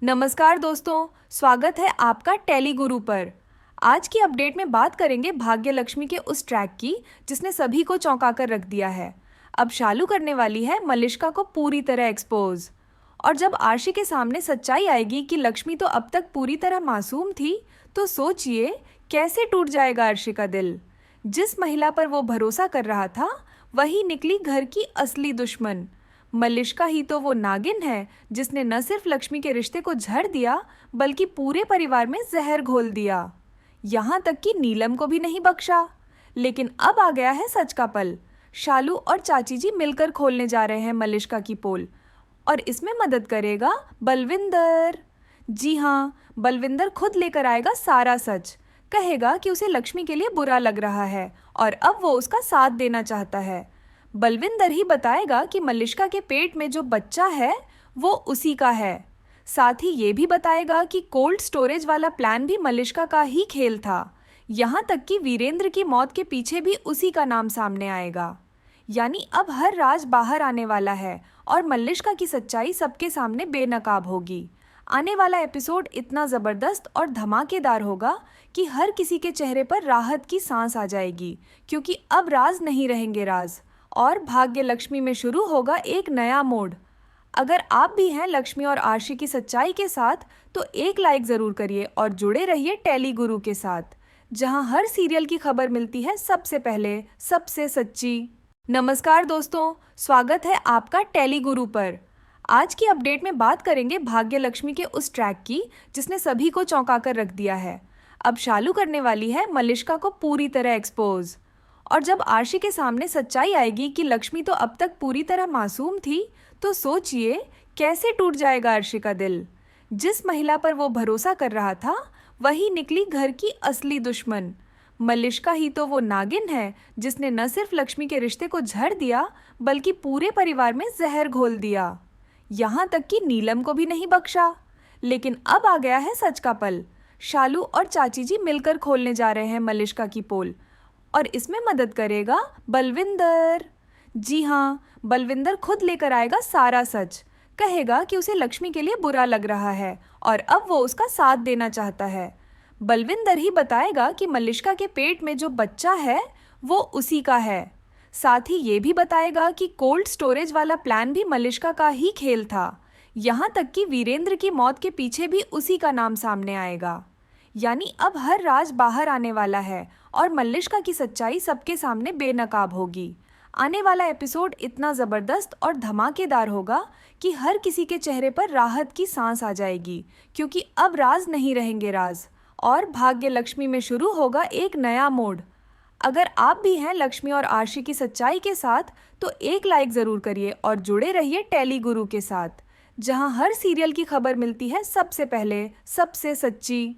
नमस्कार दोस्तों, स्वागत है आपका टेली गुरु पर। आज की अपडेट में बात करेंगे भाग्य लक्ष्मी के उस ट्रैक की जिसने सभी को चौंका कर रख दिया है। अब शालू करने वाली है मलिष्का को पूरी तरह एक्सपोज। और जब आरशी के सामने सच्चाई आएगी कि लक्ष्मी तो अब तक पूरी तरह मासूम थी, तो सोचिए कैसे टूट जाएगा आरशी का दिल। जिस महिला पर वो भरोसा कर रहा था, वही निकली घर की असली दुश्मन। मलिष्का ही तो वो नागिन है जिसने न सिर्फ लक्ष्मी के रिश्ते को झड़ दिया, बल्कि पूरे परिवार में जहर घोल दिया। यहाँ तक कि नीलम को भी नहीं बख्शा। लेकिन अब आ गया है सच का पल। शालू और चाची जी मिलकर खोलने जा रहे हैं मलिष्का की पोल, और इसमें मदद करेगा बलविंदर। जी हाँ, बलविंदर खुद लेकर आएगा सारा सच। कहेगा कि उसे लक्ष्मी के लिए बुरा लग रहा है और अब वो उसका साथ देना चाहता है। बलविंदर ही बताएगा कि मलिष्का के पेट में जो बच्चा है वो उसी का है। साथ ही ये भी बताएगा कि कोल्ड स्टोरेज वाला प्लान भी मलिष्का का ही खेल था। यहाँ तक कि वीरेंद्र की मौत के पीछे भी उसी का नाम सामने आएगा। यानी अब हर राज बाहर आने वाला है और मलिष्का की सच्चाई सबके सामने बेनकाब होगी। आने वाला एपिसोड इतना ज़बरदस्त और धमाकेदार होगा कि हर किसी के चेहरे पर राहत की सांस आ जाएगी, क्योंकि अब राज नहीं रहेंगे राज। और भाग्य लक्ष्मी में शुरू होगा एक नया मोड। अगर आप भी हैं लक्ष्मी और आरशी की सच्चाई के साथ, तो एक लाइक ज़रूर करिए और जुड़े रहिए टेली गुरु के साथ, जहां हर सीरियल की खबर मिलती है सबसे पहले, सबसे सच्ची। नमस्कार दोस्तों, स्वागत है आपका टेली गुरु पर। आज की अपडेट में बात करेंगे भाग्य लक्ष्मी के उस ट्रैक की जिसने सभी को चौंका कर रख दिया है। अब शालू करने वाली है मलिष्का को पूरी तरह एक्सपोज। और जब आरशी के सामने सच्चाई आएगी कि लक्ष्मी तो अब तक पूरी तरह मासूम थी, तो सोचिए कैसे टूट जाएगा आरशी का दिल। जिस महिला पर वो भरोसा कर रहा था, वही निकली घर की असली दुश्मन। मलिष्का ही तो वो नागिन है जिसने न सिर्फ लक्ष्मी के रिश्ते को झड़ दिया, बल्कि पूरे परिवार में जहर घोल दिया। यहाँ तक कि नीलम को भी नहीं बख्शा। लेकिन अब आ गया है सच का पल। शालू और चाची जी मिलकर खोलने जा रहे हैं मलिष्का की पोल, और इसमें मदद करेगा बलविंदर। जी हाँ, बलविंदर खुद लेकर आएगा सारा सच। कहेगा कि उसे लक्ष्मी के लिए बुरा लग रहा है और अब वो उसका साथ देना चाहता है। बलविंदर ही बताएगा कि मलिष्का के पेट में जो बच्चा है वो उसी का है। साथ ही ये भी बताएगा कि कोल्ड स्टोरेज वाला प्लान भी मलिष्का का ही खेल था। यहाँ तक कि वीरेंद्र की मौत के पीछे भी उसी का नाम सामने आएगा। यानी अब हर राज बाहर आने वाला है और मलिष्का की सच्चाई सबके सामने बेनकाब होगी। आने वाला एपिसोड इतना ज़बरदस्त और धमाकेदार होगा कि हर किसी के चेहरे पर राहत की सांस आ जाएगी, क्योंकि अब राज नहीं रहेंगे राज। और भाग्य लक्ष्मी में शुरू होगा एक नया मोड। अगर आप भी हैं लक्ष्मी और आरशी की सच्चाई के साथ, तो एक लाइक ज़रूर करिए और जुड़े रहिए टेली गुरु के साथ, जहां हर सीरियल की खबर मिलती है सबसे पहले, सबसे सच्ची।